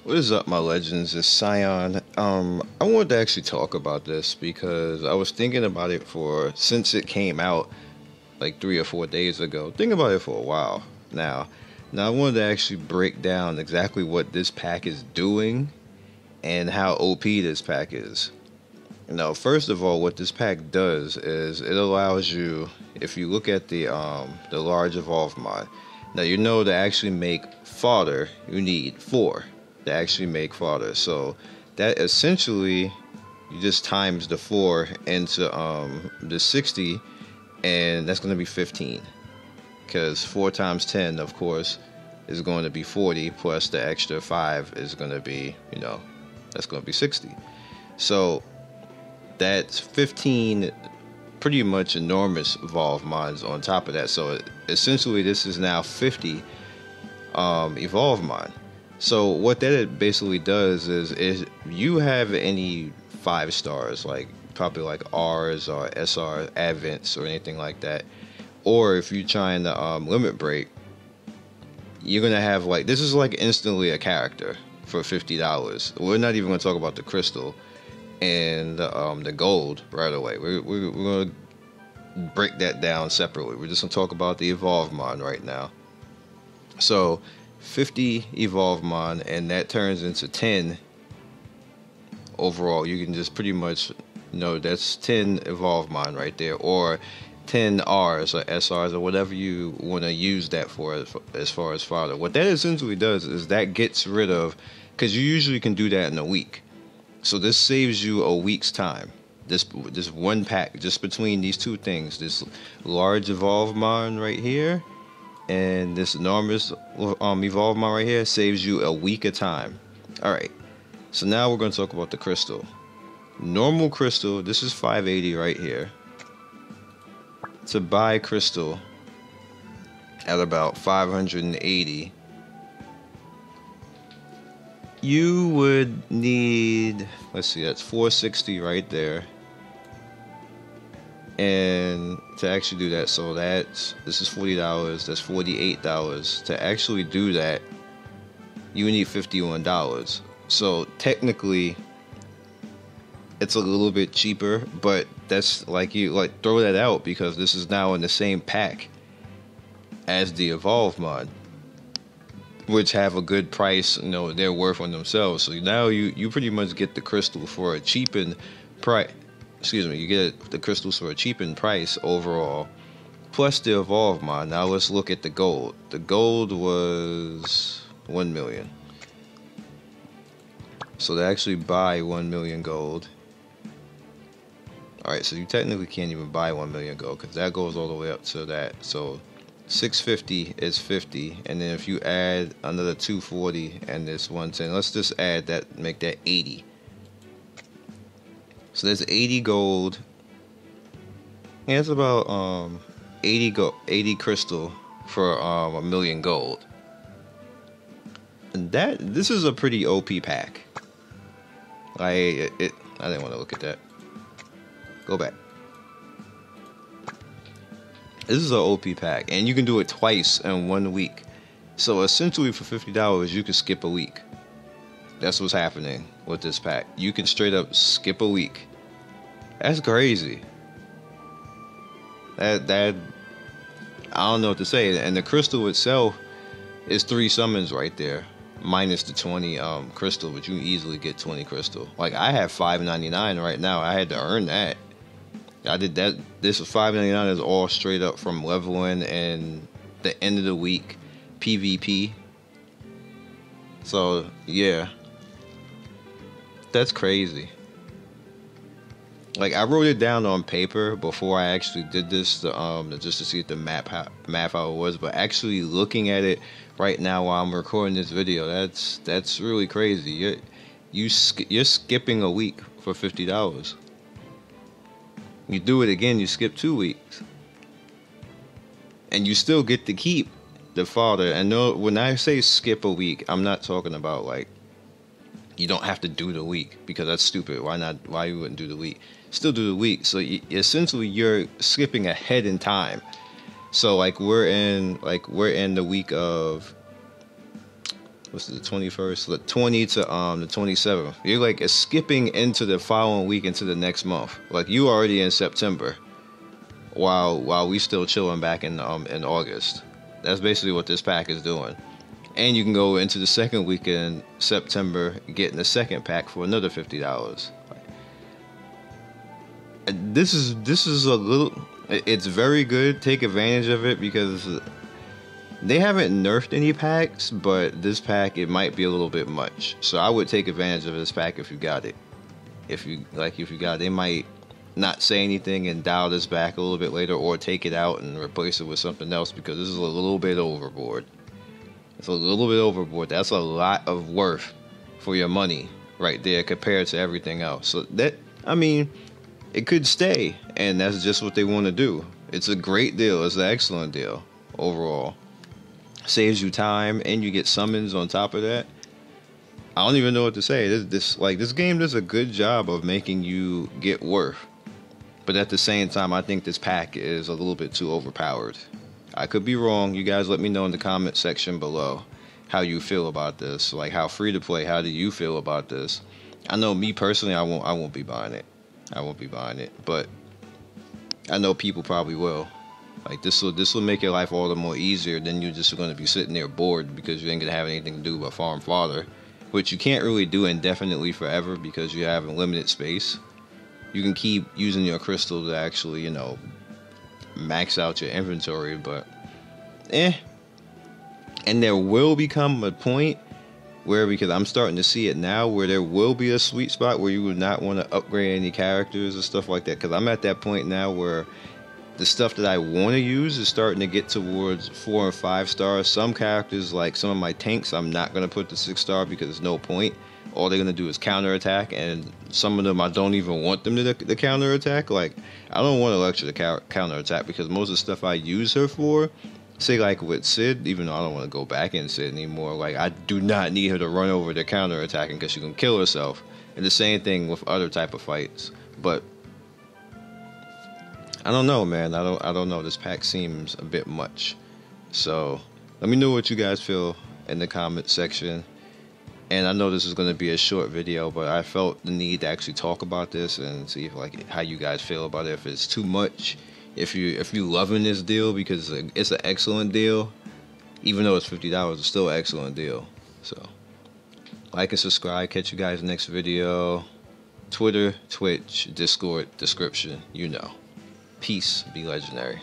What is up, my legends? It's Scion. I wanted to actually talk about this because I was thinking about it since it came out like 3 or 4 days ago. Thinking about it for a while now. Now I wanted to actually break down exactly what this pack is doing and how OP this pack is. Now, first of all, what this pack does is it allows you, if you look at the large evolve mod. Now you know to actually make fodder, you need 4 to actually make fodder. So that essentially you just times the 4 into the 60, and that's going to be 15. Because 4 times 10, of course, is going to be 40, plus the extra 5 is going to be, that's going to be 60. So that's 15 pretty much enormous evolve mods on top of that. So essentially this is now 50 evolve mod. So what that basically does is if you have any 5 stars, like probably like R's or SR Advents or anything like that, or if you're trying to limit break, you're gonna have like, this is like instantly a character for $50. We're not even gonna talk about the crystal and the gold right away. We're gonna break that down separately. We're just gonna talk about the evolve mod right now. So 50 evolve mod, and that turns into 10 overall. You can just pretty much know that's 10 evolve mod right there, or 10 R's or SR's or whatever you want to use that for as far as fodder. What that essentially does is that gets rid of, because you usually can do that in a week. So this saves you a week's time. This one pack, just between these two things, this large evolve mod right here and this enormous evolve mod right here, saves you a week of time. Alright, so now we're going to talk about the crystal. Normal crystal, this is 580 right here. To buy crystal at about 580, you would need, let's see, that's 460 right there. And to actually do that, so this is $40, that's $48. To actually do that, you need $51. So technically it's a little bit cheaper, but that's like, you like throw that out because this is now in the same pack as the evolve mod, which have a good price. They're worth on themselves. So now you pretty much get the crystal for a cheapened price. Excuse me, you get the crystals for a cheapened price overall, plus the evolve mod. Now let's look at the gold. The gold was 1 million. So to actually buy 1 million gold, alright, so you technically can't even buy 1 million gold because that goes all the way up to that. So 650 is 50, and then if you add another 240 and this 110, let's just add that, make that 80. So there's 80 gold. Yeah, it's about 80 crystal for 1 million gold. And this is a pretty OP pack. I didn't want to look at that. Go back. This is an OP pack, and you can do it twice in 1 week. So essentially for $50 you can skip a week. That's what's happening with this pack. You can straight up skip a week. That's crazy. That I don't know what to say. And the crystal itself is 3 summons right there, minus the 20 crystal, but you can easily get 20 crystal. Like I have 599 right now. I had to earn that. I did that. This was 599 is all straight up from leveling and the end of the week PvP. So yeah, that's crazy. Like I wrote it down on paper before I actually did this, just to see if the map how it was. But actually looking at it right now while I'm recording this video, that's really crazy. You're skipping a week for $50. You do it again, you skip 2 weeks, and you still get to keep the fodder. And no, when I say skip a week, I'm not talking about like you don't have to do the week, because that's stupid. Why not? Why you wouldn't do the week? Still do the week. So essentially, you're skipping ahead in time. So like we're in the week of what's the 21st, the 20 to the 27th. You're like skipping into the following week into the next month. Like you already in September, while we still chilling back in August. That's basically what this pack is doing. And you can go into the second week in September, getting the second pack for another $50. This is a little. It's very good. Take advantage of it because they haven't nerfed any packs, but this pack it might be a little bit much. So I would take advantage of this pack if you got it. If you got it, they might not say anything and dial this back a little bit later, or take it out and replace it with something else because this is a little bit overboard. It's a little bit overboard. That's a lot of worth for your money right there compared to everything else. So that, I mean, it could stay, and that's just what they want to do. It's a great deal. It's an excellent deal overall. Saves you time, and you get summons on top of that. I don't even know what to say. This game does a good job of making you get worth, but at the same time, I think this pack is a little bit too overpowered. I could be wrong. You guys let me know in the comment section below how you feel about this. Like how free to play. How do you feel about this? I know me personally, I won't be buying it. I won't be buying it, but I know people probably will. Like this will make your life all the more easier. Then you're just going to be sitting there bored because you ain't gonna have anything to do but farm fodder, which you can't really do indefinitely forever because you have a limited space. You can keep using your crystal to actually, you know, max out your inventory, but and there will become a point where, because I'm starting to see it now, where there will be a sweet spot where you would not want to upgrade any characters or stuff like that. Because I'm at that point now where the stuff that I want to use is starting to get towards 4 and 5 stars. Some characters, like some of my tanks, I'm not going to put the 6-star because there's no point. All they're going to do is counterattack, and some of them I don't even want them to the counterattack. Like, I don't want to lecture the counterattack because most of the stuff I use her for, say like with Sid, even though I don't want to go back in Sid anymore, like I do not need her to run over the counterattacking because she can kill herself. And the same thing with other type of fights. But I don't know, man. I don't know. This pack seems a bit much. So let me know what you guys feel in the comment section. And I know this is going to be a short video, but I felt the need to actually talk about this and see if, like, how you guys feel about it. If it's too much, if you loving this deal, because it's an excellent deal, even though it's $50, it's still an excellent deal. So like and subscribe. Catch you guys next video. Twitter, Twitch, Discord, description. You know. Peace. Be legendary.